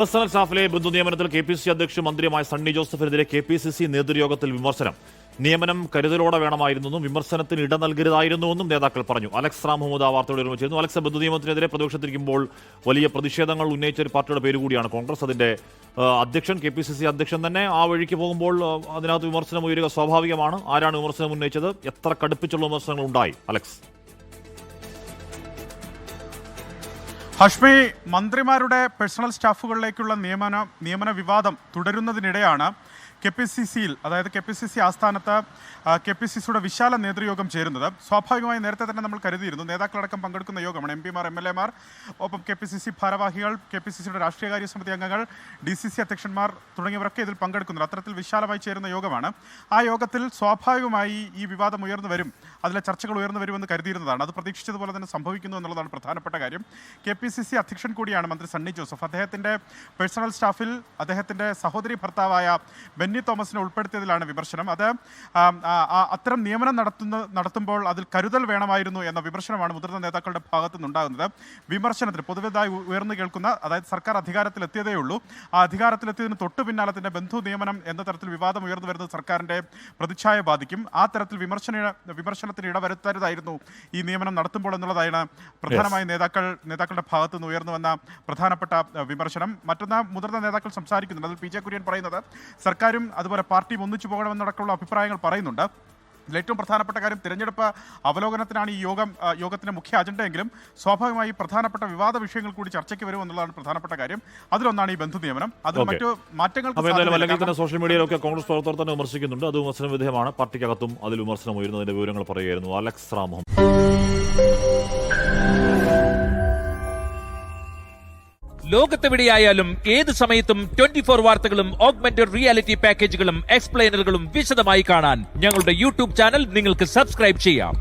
Personal സ്റ്റാഫിലെ ബന്ധു നിയമനത്തിൽ KPCC അധ്യക്ഷ മന്ത്രിയുമായ സണ്ണി ജോസഫിനെതിരെ KPCC നേതൃയോഗത്തിൽ വിമർശനം. നിയമനം കരുതലോടെ വേണമായിരുന്നെന്നും വിമർശനത്തിന് ഇട നൽകരുതായിരുന്നുവെന്നും നേതാക്കൾ പറഞ്ഞു. അലക്സ് റാം മുഹമ്മദ് ആ വാർത്തയോട് ഒരുമിച്ചിരുന്നു. അലക്സ്, ബന്ധു നിയമത്തിനെതിരെ പ്രതിപക്ഷത്തിരിക്കുമ്പോൾ വലിയ പ്രതിഷേധങ്ങൾ ഉന്നയിച്ച ഒരു പാർട്ടിയുടെ പേര് കൂടിയാണ് കോൺഗ്രസ്. അതിന്റെ അധ്യക്ഷൻ KPCC അധ്യക്ഷൻ തന്നെ ആ വഴിക്ക് പോകുമ്പോൾ അതിനകത്ത് വിമർശനം ഉയരുക സ്വാഭാവികമാണ്. ആരാണ് വിമർശനം ഉന്നയിച്ചത്? എത്ര കടുപ്പിച്ചുള്ള വിമർശനങ്ങൾ ഉണ്ടായി? അലക്സ്. ഹഷ്മി, മന്ത്രിമാരുടെ പേഴ്സണൽ സ്റ്റാഫുകളിലേക്കുള്ള നിയമന വിവാദം തുടരുന്നതിനിടെയാണ് KPCCയിൽ, അതായത് KPCC ആസ്ഥാനത്ത് KPCCയുടെ വിശാല നേതൃയോഗം ചേരുന്നത്. സ്വാഭാവികമായി നേരത്തെ തന്നെ നമ്മൾ കരുതിയിരുന്നു, നേതാക്കളടക്കം പങ്കെടുക്കുന്ന യോഗമാണ്. MP-മാർ, MLA-മാർ, ഒപ്പം KPCC ഭാരവാഹികൾ, KPCCയുടെ രാഷ്ട്രീയകാര്യ സമിതി അംഗങ്ങൾ, DCC അധ്യക്ഷന്മാർ തുടങ്ങിയവരൊക്കെ ഇതിൽ പങ്കെടുക്കുന്നുണ്ട്. അത്തരത്തിൽ വിശാലമായി ചേരുന്ന യോഗമാണ്. ആ യോഗത്തിൽ സ്വാഭാവികമായി ഈ വിവാദം ഉയർന്നു വരും, അതിലെ ചർച്ചകൾ ഉയർന്നു വരുമെന്ന് കരുതിയിരുന്നതാണ്. അത് പ്രതീക്ഷിച്ചതുപോലെ തന്നെ സംഭവിക്കുന്നു എന്നുള്ളതാണ് പ്രധാനപ്പെട്ട കാര്യം. KPCC അധ്യക്ഷൻ കൂടിയാണ് മന്ത്രി സണ്ണി ജോസഫ്. അദ്ദേഹത്തിൻ്റെ പേഴ്സണൽ സ്റ്റാഫിൽ അദ്ദേഹത്തിൻ്റെ സഹോദരി ഭർത്താവായ ബെന്നി തോമസിനെ ഉൾപ്പെടുത്തിയതിലാണ് വിമർശനം. അത് അത്തരം നിയമനം നടത്തുമ്പോൾ അതിൽ കരുതൽ വേണമായിരുന്നു എന്ന വിമർശനമാണ് മുതിർന്ന നേതാക്കളുടെ ഭാഗത്തു നിന്നുണ്ടാകുന്നത്. വിമർശനത്തിന് പൊതുവെതായി ഉയർന്നു കേൾക്കുന്ന, അതായത് സർക്കാർ അധികാരത്തിലെത്തിയതേ ഉള്ളൂ, ആ അധികാരത്തിലെത്തിയതിന് തൊട്ടു പിന്നാലെ തന്നെ ബന്ധു നിയമനം എന്ന തരത്തിൽ വിവാദം ഉയർന്നു വരുന്നത് സർക്കാരിൻ്റെ പ്രതിച്ഛായ ബാധിക്കും. ആ തരത്തിൽ വിമർശനത്തിന് ഇടവരുത്തരുതായിരുന്നു ഈ നിയമനം നടത്തുമ്പോൾ എന്നുള്ളതാണ് പ്രധാനമായും നേതാക്കളുടെ ഭാഗത്തു നിന്ന് ഉയർന്നു വന്ന പ്രധാനപ്പെട്ട വിമർശനം. മറ്റൊന്ന്, മുതിർന്ന നേതാക്കൾ സംസാരിക്കുന്നുണ്ട്. അതിൽ PJ കുര്യൻ പറയുന്നത് സർക്കാരും അതുപോലെ പാർട്ടിയും ഒന്നിച്ചു പോകണമെന്നടക്കമുള്ള അഭിപ്രായങ്ങൾ പറയുന്നുണ്ട്. ഇതിലേറ്റവും പ്രധാനപ്പെട്ട കാര്യം, തിരഞ്ഞെടുപ്പ് അവലോകനത്തിനാണ് ഈ യോഗത്തിന്റെ മുഖ്യ അജണ്ടയെങ്കിലും സ്വാഭാവികമായി പ്രധാനപ്പെട്ട വിവാദ വിഷയങ്ങൾ കൂടി ചർച്ചയ്ക്ക് വരും എന്നുള്ളതാണ് പ്രധാനപ്പെട്ട കാര്യം. അതിലൊന്നാണ് ഈ ബന്ധു നിയമനം. അതിൽ മറ്റു മാറ്റങ്ങൾ സോഷ്യൽ മീഡിയയിലൊക്കെ കോൺഗ്രസ് പ്രവർത്തകർ തന്നെ വിമർശിക്കുന്നുണ്ട്. അത് വിമർശന വിധേയമാണ്. പാർട്ടിക്കകത്തും അതിൽ വിമർശനം ഉയരുന്നതിന്റെ വിവരങ്ങൾ പറയുകയായിരുന്നു അലക്സ് റാം മുഹമ്മദ്. ലോകത്തെവിടെയായാലും ഏത് സമയത്തും 24 വാർത്തകളും ഓഗ്മെന്റഡ് റിയാലിറ്റി പാക്കേജുകളും എക്സ്പ്ലെയിനറുകളും വിശദമായി കാണാൻ ഞങ്ങളുടെ YouTube ചാനൽ നിങ്ങൾക്ക് സബ്സ്ക്രൈബ് ചെയ്യാം.